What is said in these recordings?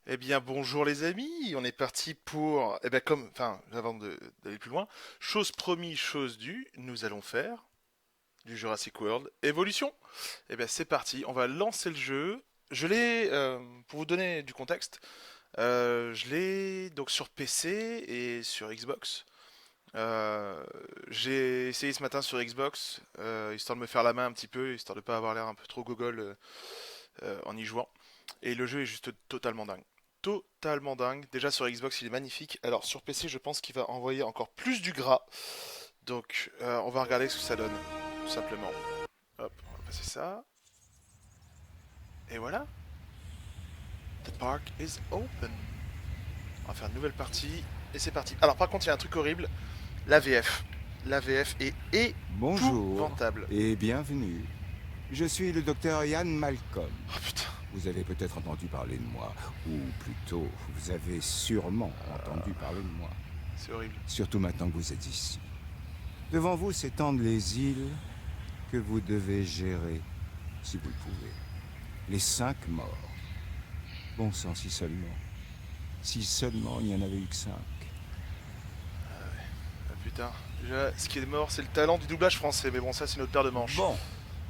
Eh bien, bonjour les amis, on est parti pour, d'aller plus loin, chose promise, chose due, nous allons faire du Jurassic World Evolution. Eh bien, c'est parti, on va lancer le jeu. Je l'ai, pour vous donner du contexte, je l'ai donc sur PC et sur Xbox. J'ai essayé ce matin sur Xbox, histoire de me faire la main un petit peu, histoire de pas avoir l'air un peu trop gogol en y jouant. Et le jeu est juste totalement dingue. Totalement dingue. Déjà sur Xbox, il est magnifique. Alors sur PC, je pense qu'il va envoyer encore plus du gras. Donc on va regarder ce que ça donne, tout simplement. Hop, on va passer ça. Et voilà. The park is open. On va faire une nouvelle partie. Et c'est parti. Alors par contre, il y a un truc horrible. La VF. La VF est Bonjour épouvantable. et bienvenue. Je suis le docteur Ian Malcolm. Oh putain. Vous avez peut-être entendu parler de moi, ou plutôt, vous avez sûrement entendu parler de moi. C'est horrible. Surtout maintenant que vous êtes ici. Devant vous s'étendent les îles que vous devez gérer, si vous le pouvez. Les 5 morts. Bon sang, si seulement. Si seulement il n'y en avait eu que 5. Ah putain. Déjà, ce qui est mort, c'est le talent du doublage français. Mais bon, ça, c'est notre paire de manches. Bon,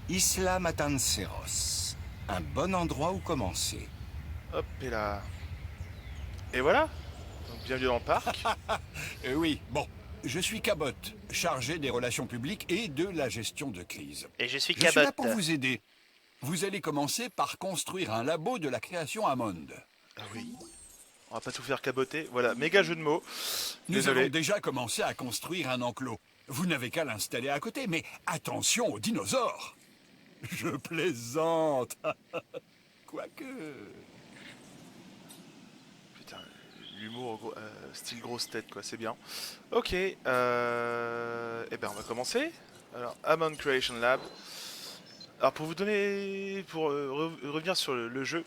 Isla Matanceros. Un bon endroit où commencer. Hop, et là. Et voilà. Donc bienvenue dans le parc. Oui, bon. Je suis Cabot, chargé des relations publiques et de la gestion de crise. Et je suis Je suis là Cabot. pour vous aider. Vous allez commencer par construire un labo de la création Hammond. Ah oui. On va pas tout faire caboter. Voilà, méga jeu de mots. Nous avons Désolé. déjà commencé à construire un enclos. Vous n'avez qu'à l'installer à côté, mais attention aux dinosaures. Je plaisante. Quoique... Putain, l'humour style grosse tête, quoi, c'est bien. Ok, eh ben on va commencer. Alors, Hammond Creation Lab. Alors pour vous donner, pour revenir sur le jeu,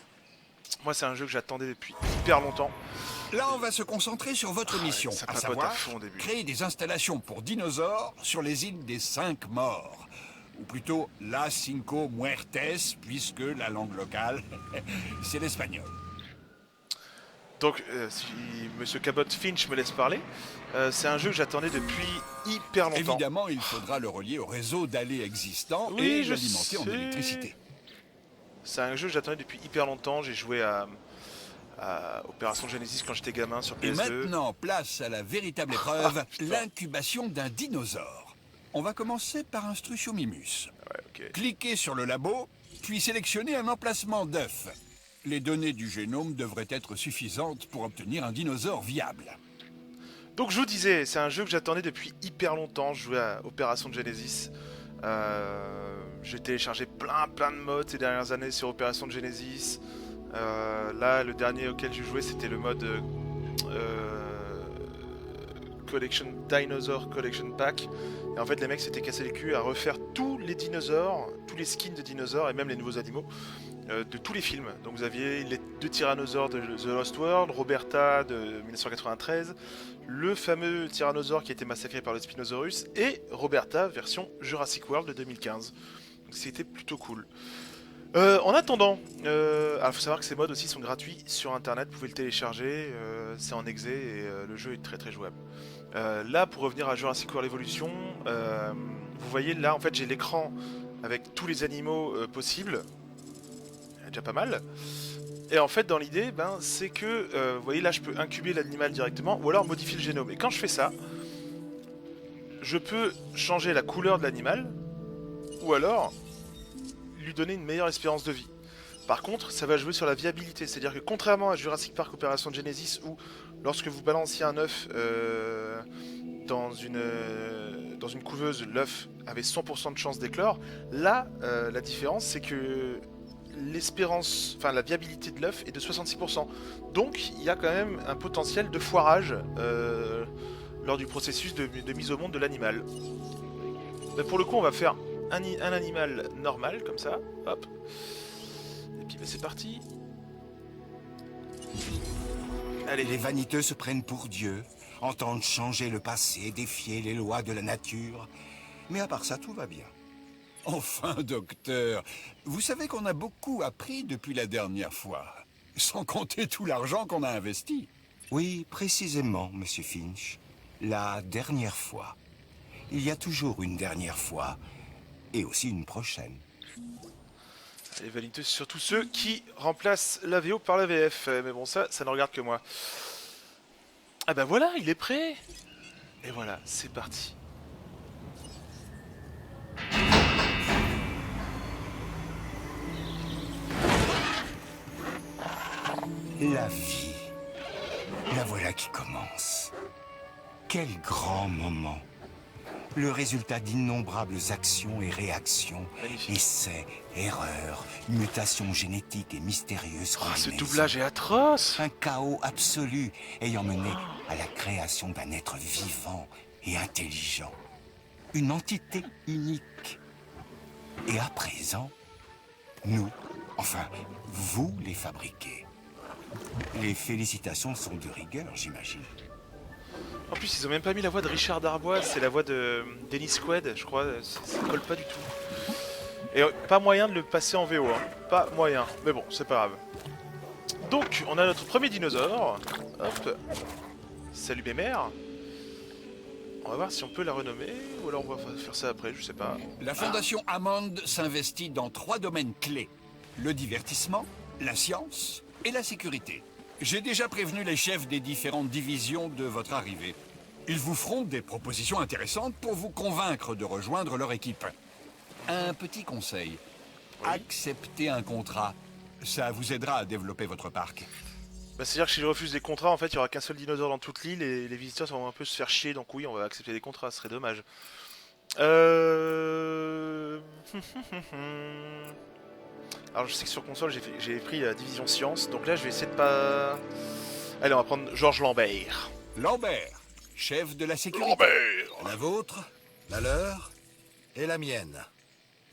moi c'est un jeu que j'attendais depuis hyper longtemps. Là, on va se concentrer sur votre Ah ouais, mission, ça à papote à savoir fond au début. créer des installations pour dinosaures sur les îles des 5 morts. Ou plutôt Las Cinco Muertes, puisque la langue locale, c'est l'espagnol. Donc, si Monsieur Cabot Finch me laisse parler, c'est un jeu que j'attendais depuis hyper longtemps. Évidemment, il faudra le relier au réseau d'allées existant Oui, et je l'alimenter en sais. électricité. C'est un jeu que j'attendais depuis hyper longtemps. J'ai joué à Opération Genesis quand j'étais gamin sur Et PS2. maintenant, place à la véritable épreuve, putain. l'incubation d'un dinosaure. On va commencer par un Struthiomimus. Ouais, ok. Cliquez sur le labo, puis sélectionnez un emplacement d'œuf. Les données du génome devraient être suffisantes pour obtenir un dinosaure viable. Donc je vous disais, c'est un jeu que j'attendais depuis hyper longtemps. Je jouais à Opération Genesis. J'ai téléchargé plein de modes ces dernières années sur Opération Genesis. Là, le dernier auquel j'ai joué, c'était le mode Collection Dinosaur Collection Pack. Et en fait, les mecs s'étaient cassé le cul à refaire tous les dinosaures, tous les skins de dinosaures et même les nouveaux animaux de tous les films. Donc vous aviez les 2 tyrannosaures de The Lost World, Roberta de 1993, le fameux tyrannosaure qui a été massacré par le Spinosaurus et Roberta version Jurassic World de 2015. Donc c'était plutôt cool. En attendant, il faut savoir que ces mods aussi sont gratuits sur internet, vous pouvez le télécharger, c'est en exe et le jeu est très jouable. Là, pour revenir à Jurassic World Evolution, vous voyez là en fait j'ai l'écran avec tous les animaux possibles, il y a déjà pas mal. Et en fait dans l'idée, c'est que, vous voyez là je peux incuber l'animal directement ou alors modifier le génome. Et quand je fais ça, je peux changer la couleur de l'animal ou alors lui donner une meilleure espérance de vie. Par contre, ça va jouer sur la viabilité, c'est-à-dire que contrairement à Jurassic Park Opération Genesis où lorsque vous balanciez un œuf dans une couveuse, l'œuf avait 100% de chance d'éclore, là, la différence c'est que la viabilité de l'œuf est de 66%. Donc, il y a quand même un potentiel de foirage lors du processus de mise au monde de l'animal. Pour le coup, on va faire un animal normal, comme ça, hop. Et puis c'est parti. Allez. Les vaniteux se prennent pour Dieu, entendent changer le passé, défier les lois de la nature. Mais à part ça, tout va bien. Enfin, docteur, vous savez qu'on a beaucoup appris depuis la dernière fois. Sans compter tout l'argent qu'on a investi. Oui, précisément, Monsieur Finch. La dernière fois. Il y a toujours une dernière fois. Et aussi une prochaine. Les vaniteux, c'est surtout ceux qui remplacent la VO par la VF. Mais bon, ça ne regarde que moi. Ah bah voilà, il est prêt. Et voilà, c'est parti. La vie. La voilà qui commence. Quel grand moment. Le résultat d'innombrables actions et réactions, Magnifique. essais, erreurs, mutations génétiques et mystérieuses Oh, ce combinaisons. doublage est atroce. Un chaos absolu ayant mené à la création d'un être vivant et intelligent. Une entité unique. Et à présent, nous, enfin, vous les fabriquez. Les félicitations sont de rigueur, j'imagine. En plus, ils ont même pas mis la voix de Richard Darbois, c'est la voix de Dennis Quaid, je crois. Ça colle pas du tout. Et pas moyen de le passer en VO, hein. Pas moyen. Mais bon, c'est pas grave. Donc, on a notre premier dinosaure. Hop. Salut mes mères. On va voir si on peut la renommer, ou alors on va faire ça après, je sais pas. La Fondation Hammond s'investit dans 3 domaines clés. Le divertissement, la science et la sécurité. J'ai déjà prévenu les chefs des différentes divisions de votre arrivée. Ils vous feront des propositions intéressantes pour vous convaincre de rejoindre leur équipe. Un petit conseil. Acceptez un contrat. Ça vous aidera à développer votre parc. Bah, c'est-à-dire que si je refuse des contrats, en fait, il y aura qu'un seul dinosaure dans toute l'île et les visiteurs vont un peu se faire chier, donc oui, on va accepter des contrats, ce serait dommage. Alors je sais que sur console j'ai pris la division science, donc là je vais essayer de pas... Allez, on va prendre Georges Lambert. Lambert, chef de la sécurité. Lambert. La vôtre, la leur et la mienne.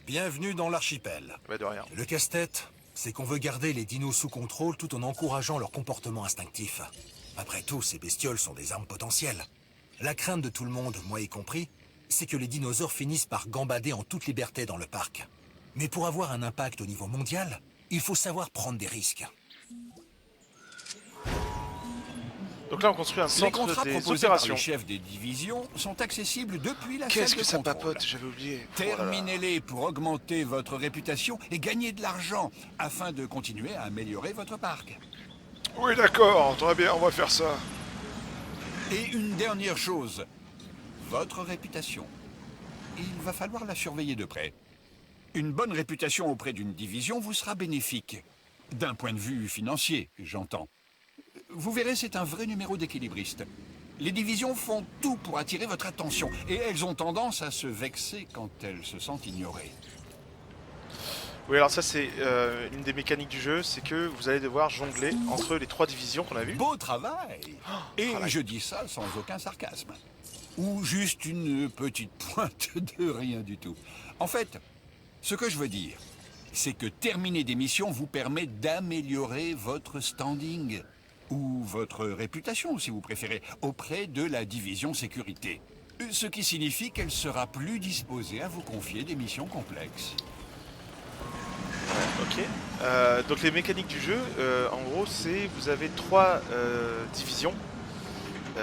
Bienvenue dans l'archipel. Bah de rien. Le casse-tête, c'est qu'on veut garder les dinos sous contrôle tout en encourageant leur comportement instinctif. Après tout, ces bestioles sont des armes potentielles. La crainte de tout le monde, moi y compris, c'est que les dinosaures finissent par gambader en toute liberté dans le parc. Mais pour avoir un impact au niveau mondial, il faut savoir prendre des risques. Donc là on construit un Les centre contrats des proposés par opérations. les chefs des divisions sont accessibles depuis la Qu'est-ce salle que de ça contrôle. papote, j'avais oublié. Oh là là. Terminez-les pour augmenter votre réputation et gagner de l'argent afin de continuer à améliorer votre parc. Oui d'accord, très bien, on va faire ça. Et une dernière chose, votre réputation. Il va falloir la surveiller de près. Une bonne réputation auprès d'une division vous sera bénéfique. D'un point de vue financier, j'entends. Vous verrez, c'est un vrai numéro d'équilibriste. Les divisions font tout pour attirer votre attention, et elles ont tendance à se vexer quand elles se sentent ignorées. Oui alors ça c'est une des mécaniques du jeu, c'est que vous allez devoir jongler entre les 3 divisions qu'on a vues. Beau travail! Et travail. je dis ça sans aucun sarcasme. Ou juste une petite pointe de rien du tout. En fait, ce que je veux dire, c'est que terminer des missions vous permet d'améliorer votre standing, ou votre réputation si vous préférez, auprès de la division sécurité. Ce qui signifie qu'elle sera plus disposée à vous confier des missions complexes. Ok. Donc les mécaniques du jeu, en gros, c'est vous avez 3 divisions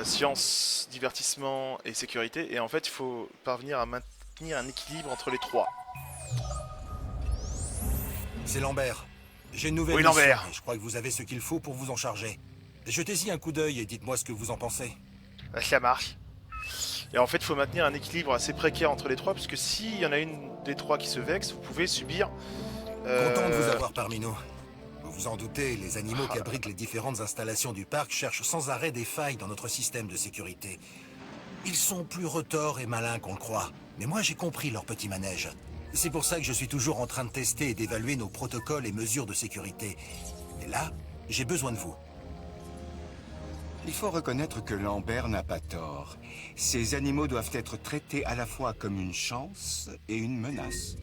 science, divertissement et sécurité. Et en fait, il faut parvenir à maintenir un équilibre entre les 3. C'est Lambert. J'ai une nouvelle Oui, mission, Lambert. et je crois que vous avez ce qu'il faut pour vous en charger. Jetez-y un coup d'œil et dites-moi ce que vous en pensez. Ça marche. Et en fait, il faut maintenir un équilibre assez précaire entre les 3, parce que s'il y en a une des 3 qui se vexe, vous pouvez subir... Content de vous avoir parmi nous. Vous vous en doutez, les animaux qui abritent les différentes installations du parc cherchent sans arrêt des failles dans notre système de sécurité. Ils sont plus retors et malins qu'on le croit, mais moi j'ai compris leur petit manège. C'est pour ça que je suis toujours en train de tester et d'évaluer nos protocoles et mesures de sécurité. Et là, j'ai besoin de vous. Il faut reconnaître que Lambert n'a pas tort. Ces animaux doivent être traités à la fois comme une chance et une menace.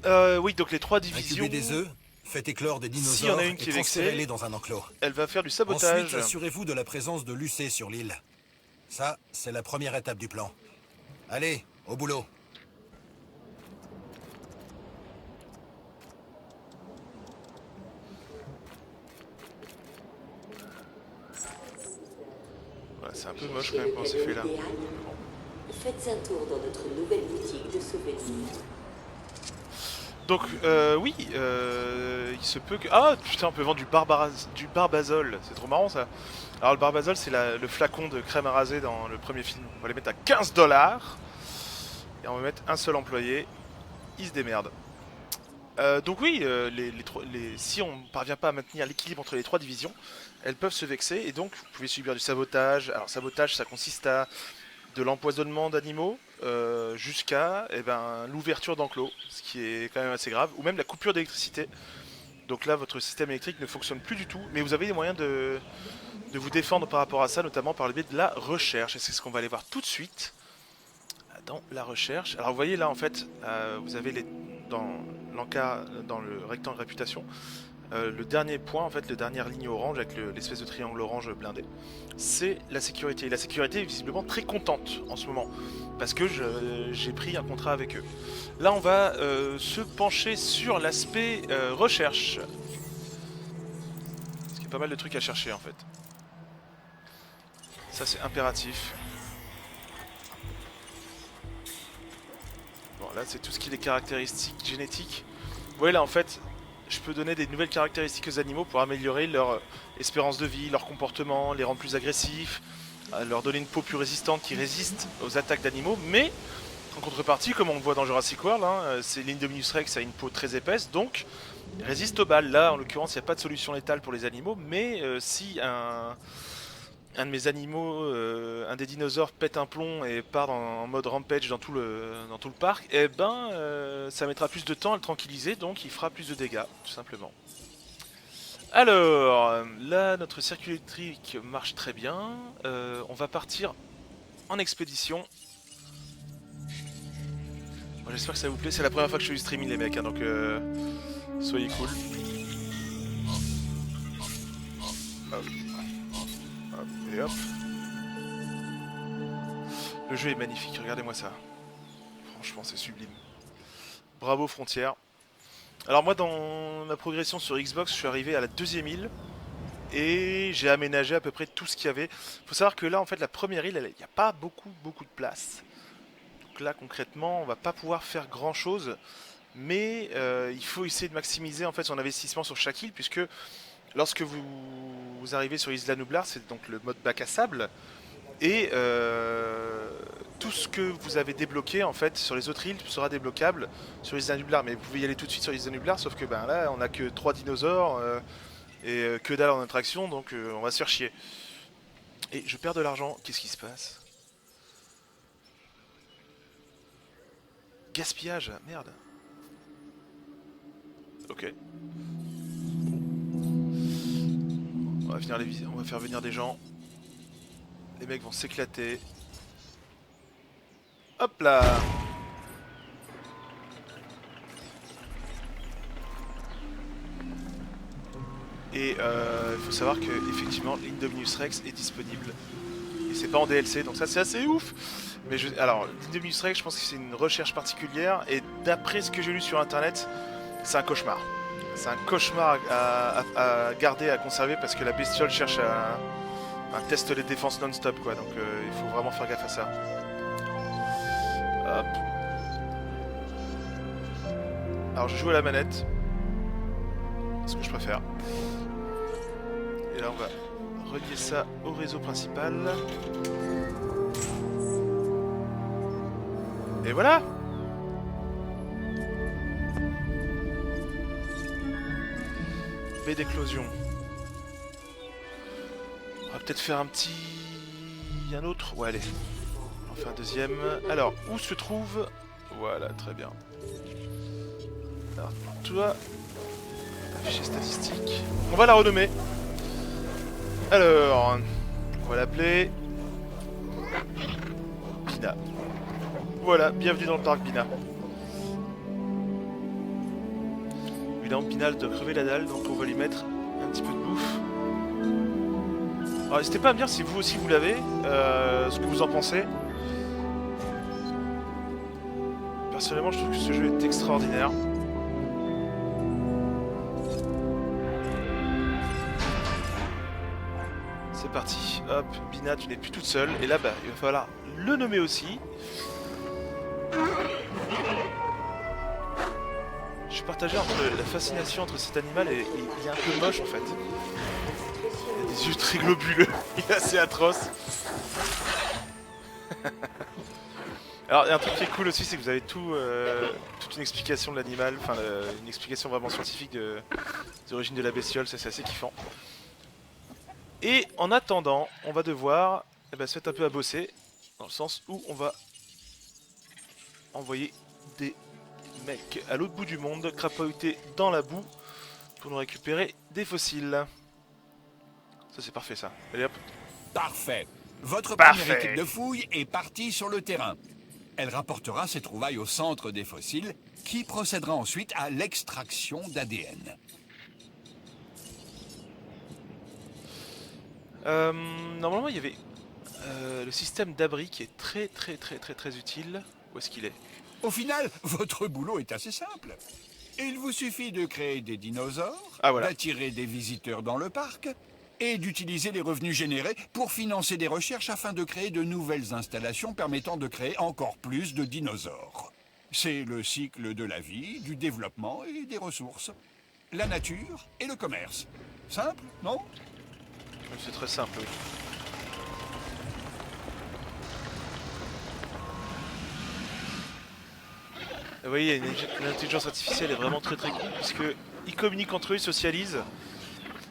Oui, donc les 3 divisions... Incubez des œufs, faites éclore des S'il y en dinosaures a une qui et est vexée, transférez-les dans un enclos. Elle va faire du sabotage. Ensuite, assurez-vous de la présence de l'UC sur l'île. Ça, c'est la première étape du plan. Allez, au boulot. c'est un peu moche quand même quand c'est fait là. Faites un tour dans notre nouvelle boutique de souvenirs. Donc oui, il se peut que... Ah putain, on peut vendre du barbazole, c'est trop marrant ça. Alors le barbazole c'est le flacon de crème à raser dans le premier film. On va les mettre à 15 $. Et on va mettre un seul employé, il se démerde. Donc oui, si on ne parvient pas à maintenir l'équilibre entre les trois divisions, elles peuvent se vexer et donc vous pouvez subir du sabotage. Alors sabotage ça consiste à de l'empoisonnement d'animaux jusqu'à l'ouverture d'enclos, ce qui est quand même assez grave, ou même la coupure d'électricité. Donc là votre système électrique ne fonctionne plus du tout, mais vous avez les moyens de vous défendre par rapport à ça, notamment par le biais de la recherche, et c'est ce qu'on va aller voir tout de suite dans la recherche. Alors vous voyez là en fait, vous avez dans le rectangle réputation, le dernier point, en fait, la dernière ligne orange avec l'espèce de triangle orange blindé, c'est la sécurité. Et la sécurité est visiblement très contente en ce moment, parce que j'ai pris un contrat avec eux. Là, on va se pencher sur l'aspect recherche. Parce qu'il y a pas mal de trucs à chercher, en fait. Ça, c'est impératif. Bon, là, c'est tout ce qui est les caractéristiques génétiques. Vous voyez, là, en fait... Je peux donner des nouvelles caractéristiques aux animaux pour améliorer leur espérance de vie, leur comportement, les rendre plus agressifs, leur donner une peau plus résistante qui résiste aux attaques d'animaux, mais en contrepartie, comme on le voit dans Jurassic World, c'est l'Indominus Rex a une peau très épaisse, donc résiste aux balles. Là, en l'occurrence, il n'y a pas de solution létale pour les animaux, mais si un de mes animaux, un des dinosaures pète un plomb et part en mode rampage dans tout le parc, et ça mettra plus de temps à le tranquilliser, donc il fera plus de dégâts, tout simplement. Alors, là notre circuit électrique marche très bien, on va partir en expédition. Bon, j'espère que ça vous plaît, c'est la première fois que je fais du streaming les mecs, donc soyez cool. Hop. Et hop. Le jeu est magnifique, regardez-moi ça. Franchement, c'est sublime. Bravo Frontières. Alors moi, dans ma progression sur Xbox, je suis arrivé à la 2e île. Et j'ai aménagé à peu près tout ce qu'il y avait. Faut savoir que là, en fait, la première île, il n'y a pas beaucoup de place. Donc là, concrètement, on va pas pouvoir faire grand-chose. Mais il faut essayer de maximiser en fait son investissement sur chaque île, puisque... Lorsque vous arrivez sur Isla Nublar, c'est donc le mode bac à sable. Et tout ce que vous avez débloqué en fait sur les autres îles sera débloquable sur Isla Nublar. Mais vous pouvez y aller tout de suite sur Isla Nublar, sauf que là on a que 3 dinosaures et que dalle en attraction, donc on va se faire chier. Et je perds de l'argent, qu'est-ce qui se passe? Gaspillage, merde. Ok. On va faire venir des gens. Les mecs vont s'éclater. Hop là. Et il faut savoir que effectivement l'Indominus Rex est disponible. Et c'est pas en DLC, donc ça c'est assez ouf. Mais alors l'Indominus Rex, je pense que c'est une recherche particulière. Et d'après ce que j'ai lu sur internet, c'est un cauchemar. C'est un cauchemar à garder, à conserver, parce que la bestiole cherche un test les défenses non-stop, quoi. Donc il faut vraiment faire gaffe à ça. Hop. Alors je joue à la manette. C'est ce que je préfère. Et là on va relier ça au réseau principal. Et voilà. Baie d'éclosion. On va peut-être faire un autre. Ouais, allez. On va faire un deuxième. Alors, où se trouve... Voilà, très bien. Alors, toi... Afficher statistique. On va la renommer. Alors... On va l'appeler... Bina. Voilà, bienvenue dans le parc Bina. Bina de crever la dalle, donc on va lui mettre un petit peu de bouffe. Alors n'hésitez pas à me dire si vous aussi vous l'avez, ce que vous en pensez. Personnellement je trouve que ce jeu est extraordinaire. C'est parti. Hop, Bina, tu n'es plus toute seule. Et là, bah, il va falloir le nommer aussi. Je suis partagé entre la fascination entre cet animal et il est un peu moche en fait. Il a des yeux très globuleux. Il est assez atroce. Alors, il y a un truc qui est cool aussi, c'est que vous avez toute une explication de l'animal, enfin une explication vraiment scientifique des origines de la bestiole, ça c'est assez kiffant. Et en attendant, on va devoir se mettre un peu à bosser, dans le sens où on va envoyer des mecs à l'autre bout du monde, crapahuter dans la boue, pour nous récupérer des fossiles. Ça c'est parfait ça. Allez hop. Parfait. Votre Parfait. première équipe de fouille est partie sur le terrain. Elle rapportera ses trouvailles au centre des fossiles, qui procédera ensuite à l'extraction d'ADN. Normalement il y avait le système d'abri qui est très utile. Où est-ce qu'il est? Au final, votre boulot est assez simple. Il vous suffit de créer des dinosaures, Ah, voilà. d'attirer des visiteurs dans le parc et d'utiliser les revenus générés pour financer des recherches afin de créer de nouvelles installations permettant de créer encore plus de dinosaures. C'est le cycle de la vie, du développement et des ressources. La nature et le commerce. Simple, non? C'est très simple, oui. Vous voyez, l'intelligence artificielle est vraiment très cool, puisque ils communiquent entre eux, ils socialisent.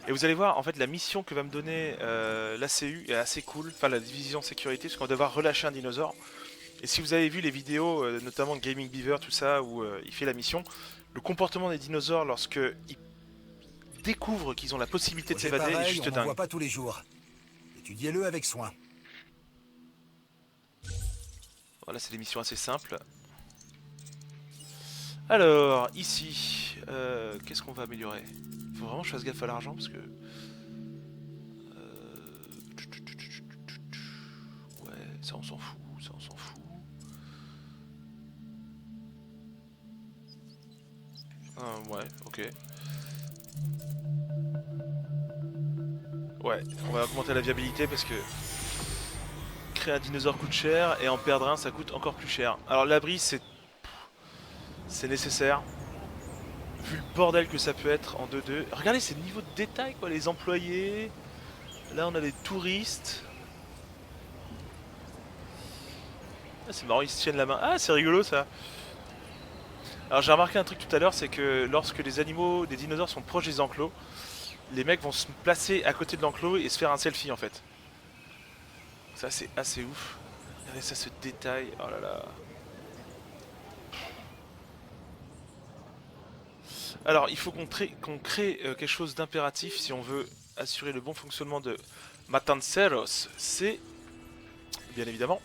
Et vous allez voir, en fait, la mission que va me donner l'ACU est assez cool, enfin la division sécurité, parce qu'on va devoir relâcher un dinosaure. Et si vous avez vu les vidéos, notamment de Gaming Beaver, tout ça, où il fait la mission, le comportement des dinosaures lorsque ils découvrent qu'ils ont la possibilité de Projet s'évader est pareil, juste on n'en dingue. voit pas tous les jours. Étudiez-le avec soin. Voilà, c'est des missions assez simples. Alors, ici, qu'est-ce qu'on va améliorer? Faut vraiment que je fasse gaffe à l'argent parce que... Ouais, ça on s'en fout, ça on s'en fout. Ouais, ok. Ouais, on va augmenter la viabilité parce que... Créer un dinosaure coûte cher et en perdre un ça coûte encore plus cher. Alors l'abri c'est nécessaire. Vu le bordel que ça peut être en 2-2. Regardez ces niveaux de détail quoi, les employés. Là on a des touristes. Ah, c'est marrant, ils se tiennent la main. Ah c'est rigolo ça. Alors j'ai remarqué un truc tout à l'heure, c'est que lorsque les animaux, des dinosaures sont proches des enclos, les mecs vont se placer à côté de l'enclos et se faire un selfie en fait. Ça c'est assez ouf. Regardez ça, ce détail. Oh là là. Alors il faut qu'on crée quelque chose d'impératif si on veut assurer le bon fonctionnement de Matanceros. C'est bien évidemment,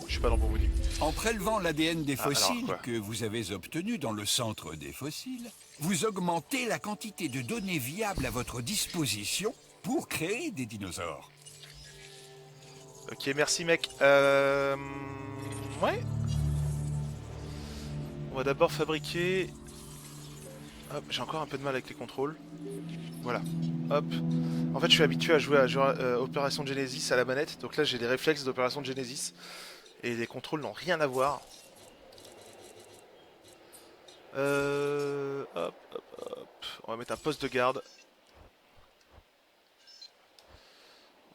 je suis pas dans le bon menu. En prélevant l'ADN des Ah, alors, fossiles quoi? que vous avez obtenus dans le centre des fossiles, vous augmentez la quantité de données viables à votre disposition pour créer des dinosaures. Ok, merci mec. Ouais. On va d'abord fabriquer... Hop, j'ai encore un peu de mal avec les contrôles. Voilà. Hop. En fait, je suis habitué à jouer à Opération Genesis à la manette. Donc là, j'ai les réflexes d'Opération Genesis. Et les contrôles n'ont rien à voir. Hop, hop, hop. On va mettre un poste de garde.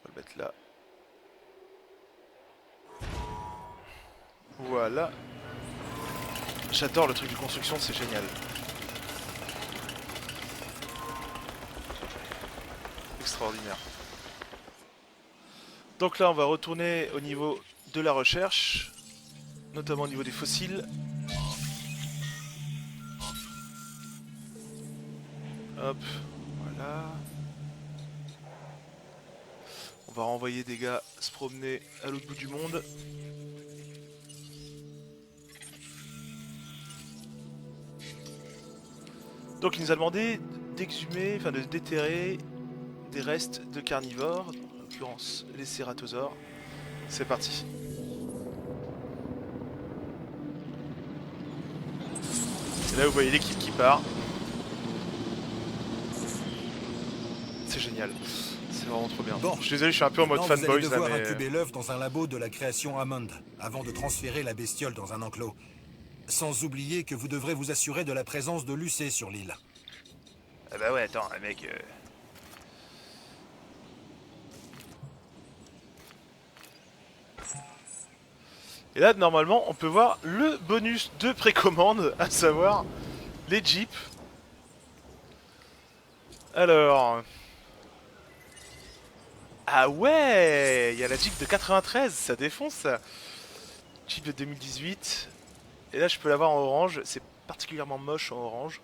On va le mettre là. Voilà. J'adore le truc de construction, c'est génial. Extraordinaire. Donc là, on va retourner au niveau de la recherche, notamment au niveau des fossiles. Hop, voilà. On va renvoyer des gars se promener à l'autre bout du monde. Donc il nous a demandé d'exhumer, enfin de déterrer des restes de carnivores, en l'occurrence les cératosaures. C'est parti. Et là vous voyez l'équipe qui part. c'est génial. C'est vraiment trop bien. Bon. Je suis désolé, je suis un peu en mode Maintenant, vous fanboy allez là, devoir mais... incuber l'œuf dans un labo de la création Hammond, avant de transférer la bestiole dans un enclos. Sans oublier que vous devrez vous assurer de la présence de l'UC sur l'île. Ah bah ouais, attends, mec... Et là, normalement, on peut voir le bonus de précommande, à savoir les jeeps. Alors... Ah ouais, il y a la Jeep de 93, ça défonce ça. Jeep de 2018. Et là, je peux l'avoir en orange. C'est particulièrement moche en orange.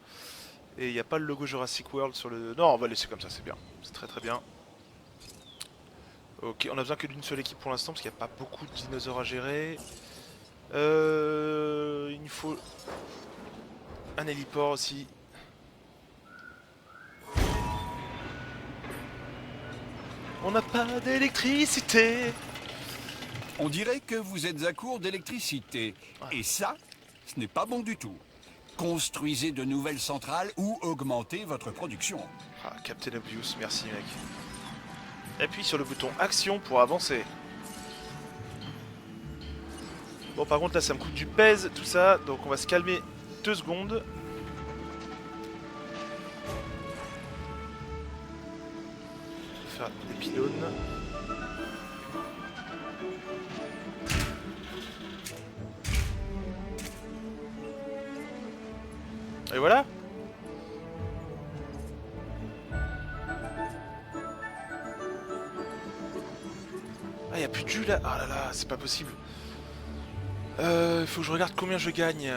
Et il n'y a pas le logo Jurassic World sur le... Non, on va laisser comme ça, c'est bien. C'est très très bien. Ok, on a besoin que d'une seule équipe pour l'instant, parce qu'il n'y a pas beaucoup de dinosaures à gérer. Il nous faut un héliport aussi. On n'a pas d'électricité. On dirait que vous êtes à court d'électricité. Et ça, ce n'est pas bon du tout. Construisez de nouvelles centrales ou augmentez votre production. Ah, Captain Obvious, merci mec. Appuie sur le bouton action pour avancer. Bon, par contre là ça me coûte du pèse tout ça, donc on va se calmer 2 secondes. Faire des pylônes. Et voilà. Ah, y a plus de jus là. Ah là là, c'est pas possible. Il faut que je regarde combien je gagne.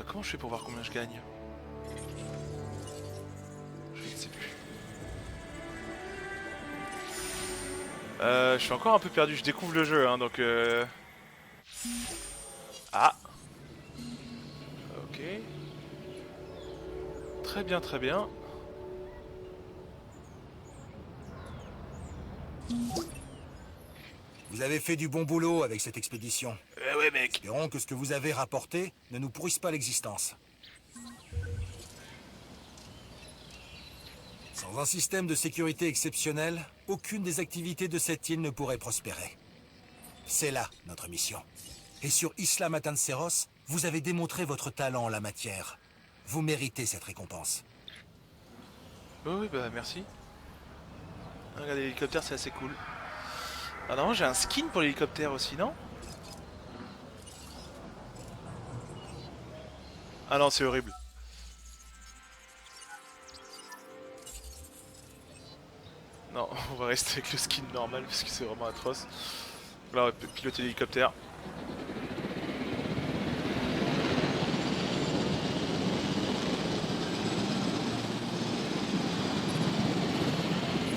Comment je fais pour voir combien je gagne? Je ne sais plus. Je suis encore un peu perdu, je découvre le jeu, hein, donc... Ah. Ok. Très bien, très bien. Vous avez fait du bon boulot avec cette expédition. Ouais mec. Espérons que ce que vous avez rapporté ne nous pourrisse pas l'existence. Sans un système de sécurité exceptionnel, aucune des activités de cette île ne pourrait prospérer. C'est là notre mission. Et sur Isla Matanceros, vous avez démontré votre talent en la matière. Vous méritez cette récompense. Oui, bah merci. Regardez, l'hélicoptère c'est assez cool. Ah non, j'ai un skin pour l'hélicoptère aussi, non? Ah non, c'est horrible. Non, on va rester avec le skin normal parce que c'est vraiment atroce. Là, on peut piloter l'hélicoptère.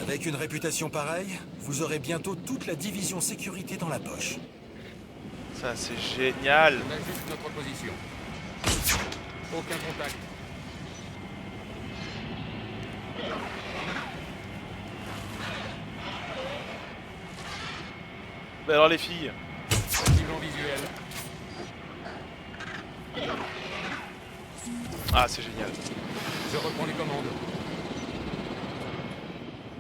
Avec une réputation pareille, vous aurez bientôt toute la division sécurité dans la poche. Ça, c'est génial. On ajuste notre position. Aucun contact. Bah alors les filles. Activement visuel. Ah, c'est génial. Je reprends les commandes.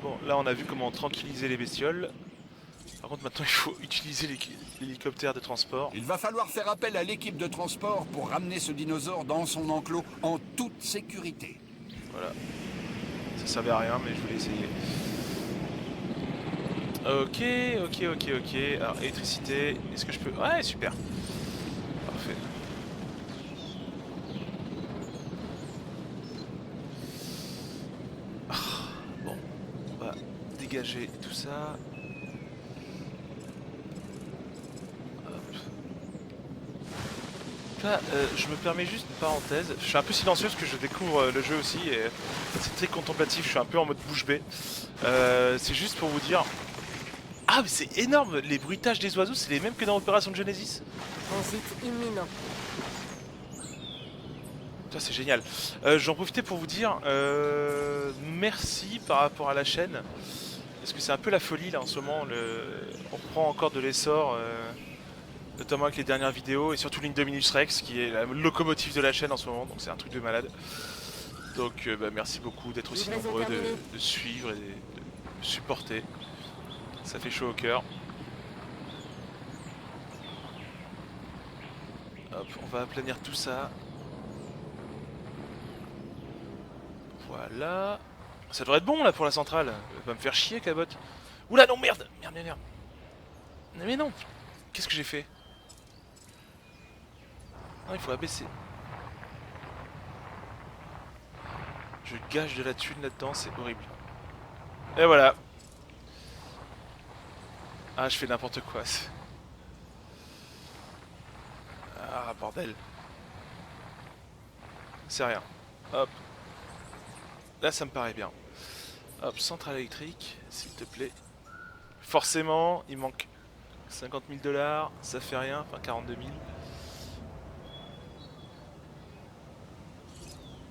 Bon, là on a vu comment tranquilliser les bestioles. Par contre maintenant il faut utiliser l'hélicoptère de transport. Il va falloir faire appel à l'équipe de transport pour ramener ce dinosaure dans son enclos en toute sécurité. Voilà. Ça servait à rien mais je voulais essayer. Ok. Alors électricité, est-ce que je peux... Ouais, super. Parfait. Bon, on va dégager tout ça. Là, je me permets juste une parenthèse. Je suis un peu silencieux parce que je découvre le jeu aussi et c'est très contemplatif. Je suis un peu en mode bouche bée. C'est juste pour vous dire. Ah, mais c'est énorme! Les bruitages des oiseaux, c'est les mêmes que dans Opération Genesis. Transit imminent. Ça, c'est génial. J'en profitais pour vous dire merci par rapport à la chaîne. Parce que c'est un peu la folie là en ce moment. On prend encore de l'essor. Notamment avec les dernières vidéos et surtout l'Indominus Rex qui est la locomotive de la chaîne en ce moment, donc c'est un truc de malade. Donc bah, merci beaucoup d'être aussi Livraison nombreux, terminée. de suivre et de supporter. Ça fait chaud au cœur. Hop, on va aplanir tout ça. Voilà. Ça devrait être bon là pour la centrale. Elle va me faire chier, Cabot. Oula, non, merde. Merde. Mais non. Qu'est-ce que j'ai fait? Non, il faut abaisser. Je gâche de la thune là-dedans, c'est horrible. Et voilà. Ah, je fais n'importe quoi. Ah, bordel. C'est rien. Hop. Là, ça me paraît bien. Hop, centrale électrique, s'il te plaît. Forcément, il manque 50 000 $, ça fait rien, enfin 42 000.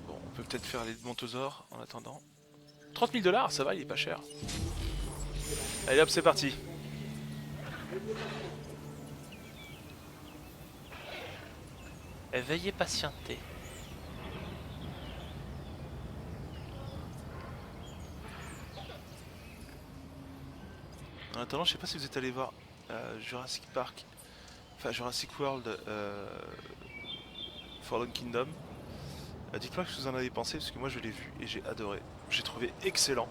Bon, on peut peut-être faire les montosaures en attendant. 30 000 $, ça va, il est pas cher. Allez hop, c'est parti. Veuillez patienter. En attendant, je sais pas si vous êtes allé voir Jurassic Park, enfin Jurassic World Fallen Kingdom. Dites-moi ce que vous en avez pensé, parce que moi je l'ai vu et j'ai adoré. J'ai trouvé excellent.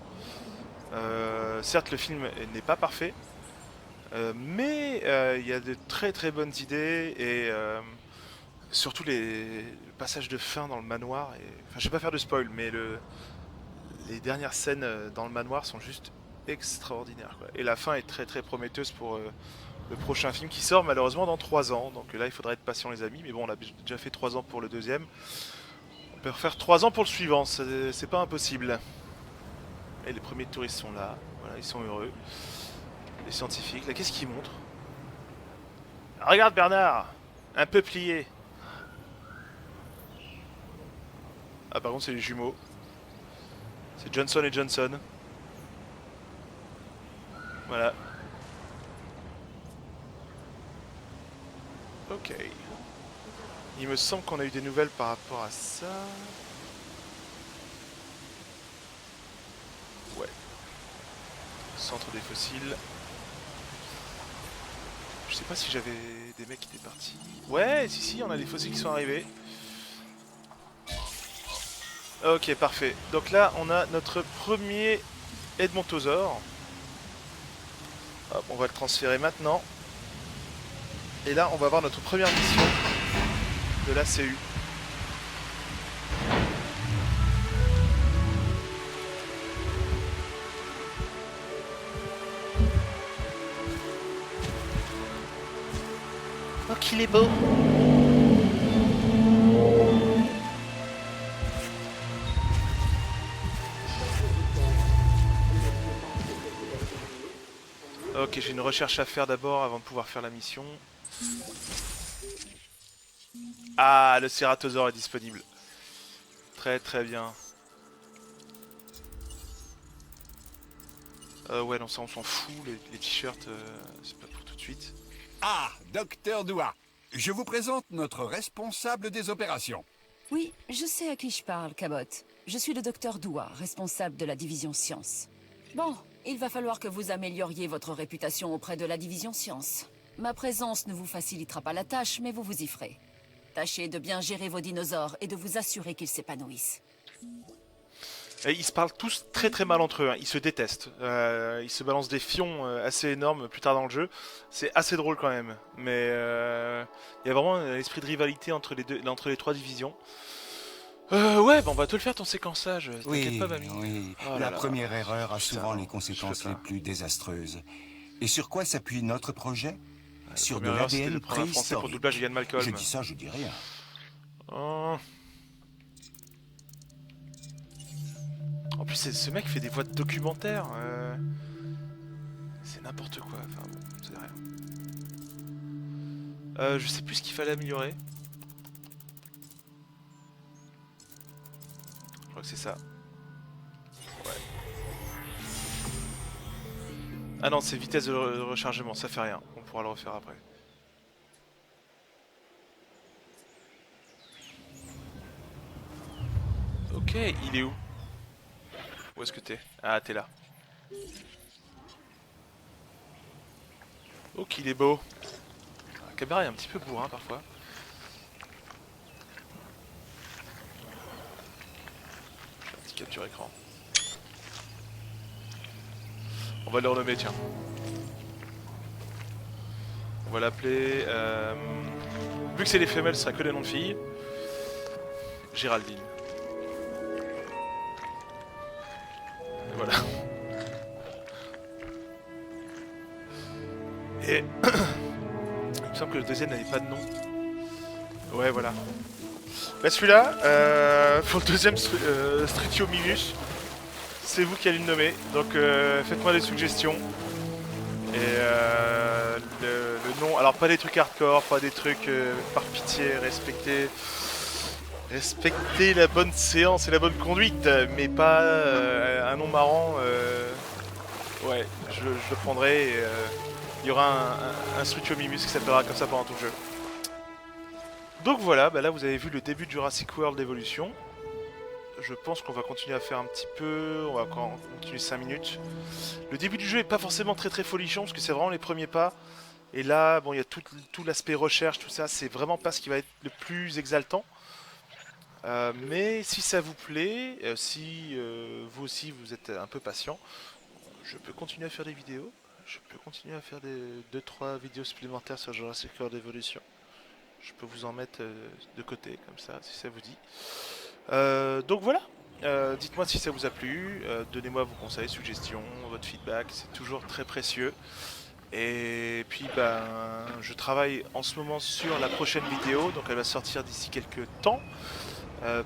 Certes, le film n'est pas parfait, mais il y a de très très bonnes idées et surtout les passages de fin dans le manoir. Enfin, je vais pas faire de spoil, mais les dernières scènes dans le manoir sont juste extraordinaires, quoi. Et la fin est très très prometteuse pour le prochain film qui sort malheureusement dans 3 ans. Donc là, il faudra être patient, les amis. Mais bon, on a déjà fait 3 ans pour le deuxième. On peut refaire 3 ans pour le suivant, c'est pas impossible. Et les premiers touristes sont là, voilà, ils sont heureux. Les scientifiques, là, qu'est-ce qu'ils montrent? Ah, regarde Bernard, un peuplier. Ah, par contre, c'est les jumeaux. C'est Johnson et Johnson. Voilà. Ok. Il me semble qu'on a eu des nouvelles par rapport à ça. Ouais. Centre des fossiles. Je sais pas si j'avais des mecs qui étaient partis. Ouais, si, on a des fossiles qui sont arrivés. Ok, parfait. Donc là, on a notre premier Edmontosaure. Hop, on va le transférer maintenant. Et là, on va avoir notre première mission de la CU. Oh, qu'il est beau! Ok, j'ai une recherche à faire d'abord avant de pouvoir faire la mission. Ah, le Ceratosaure est disponible. Très très bien. Ouais, non, ça on s'en fout, les t-shirts, c'est pas pour tout de suite. Ah, Docteur Doua, je vous présente notre responsable des opérations. Oui, je sais à qui je parle, Cabot. Je suis le docteur Doua, responsable de la division sciences. Bon, il va falloir que vous amélioriez votre réputation auprès de la division sciences. Ma présence ne vous facilitera pas la tâche, mais vous vous y ferez. Tâchez de bien gérer vos dinosaures et de vous assurer qu'ils s'épanouissent. Et ils se parlent tous très très mal entre eux, hein. Ils se détestent. Ils se balancent des fions assez énormes plus tard dans le jeu. C'est assez drôle quand même. Mais il y a vraiment un esprit de rivalité entre les 3 divisions. Ouais, bah on va te le faire ton séquençage. T'inquiète Oui, pas, mamie. oui. Oh là La là. première erreur a Putain, souvent les je conséquences peux les pas. plus désastreuses. Et sur quoi s'appuie notre projet? Sur de Première erreur, c'était de l'ADN prendre un français pour le préhistorique. doublage de Ian Malcolm. Je dis ça, je dis rien. Oh. En plus, ce mec fait des voix de documentaire. C'est n'importe quoi. Enfin, bon, c'est rien. Je sais plus ce qu'il fallait améliorer. Je crois que c'est ça. Ouais. Ah non, c'est vitesse de rechargement, ça fait rien. On pourra le refaire après. Ok, il est où? Où est-ce que t'es? Ah, t'es là. Oh, qu'il est beau. La caméra est un petit peu bourrin parfois. Je fais un petit capture écran. On va le renommer, tiens. On va l'appeler... Vu que c'est les femelles, ce sera que les noms de filles. Géraldine. Et voilà. Et... il me semble que le deuxième n'avait pas de nom. Ouais, voilà. Bah celui-là, pour le deuxième Stritio Mimus, c'est vous qui allez le nommer. Donc faites-moi des suggestions. Et le nom, alors pas des trucs hardcore, pas des trucs par pitié, respectez la bonne séance et la bonne conduite, mais pas un nom marrant. Ouais, je le prendrai et il y aura un Stritio Mimus qui s'appellera comme ça pendant tout le jeu. Donc voilà, bah là vous avez vu le début de Jurassic World Evolution. Je pense qu'on va continuer à faire un petit peu, on va encore continuer 5 minutes. Le début du jeu est pas forcément très folichon parce que c'est vraiment les premiers pas. Et là, bon, il y a tout l'aspect recherche, tout ça, c'est vraiment pas ce qui va être le plus exaltant. Mais si ça vous plaît, si vous aussi vous êtes un peu patient, je peux continuer à faire des vidéos. Je peux continuer à faire des 2-3 vidéos supplémentaires sur Jurassic World Evolution. Je peux vous en mettre de côté, comme ça, si ça vous dit. Donc voilà, dites-moi si ça vous a plu, donnez-moi vos conseils, suggestions, votre feedback, c'est toujours très précieux. Et puis ben, je travaille en ce moment sur la prochaine vidéo, donc elle va sortir d'ici quelques temps.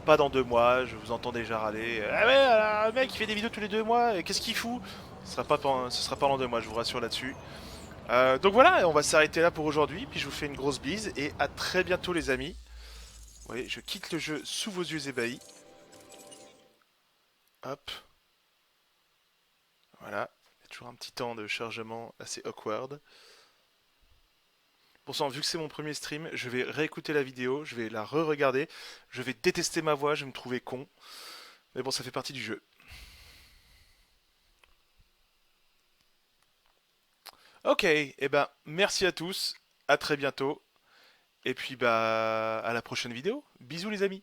Pas dans 2 mois, je vous entends déjà râler. Ah ouais, alors, le mec il fait des vidéos tous les 2 mois, qu'est-ce qu'il fout? Ce sera pas dans 2 mois, je vous rassure là-dessus. Donc voilà, on va s'arrêter là pour aujourd'hui, puis je vous fais une grosse bise, et à très bientôt les amis. Oui, je quitte le jeu sous vos yeux ébahis. Hop. Voilà. Il y a toujours un petit temps de chargement assez awkward. Pour ça, vu que c'est mon premier stream, je vais réécouter la vidéo, je vais la re-regarder. Je vais détester ma voix, je vais me trouver con. Mais bon, ça fait partie du jeu. Ok, et ben merci à tous, à très bientôt. Et puis bah à la prochaine vidéo. Bisous les amis.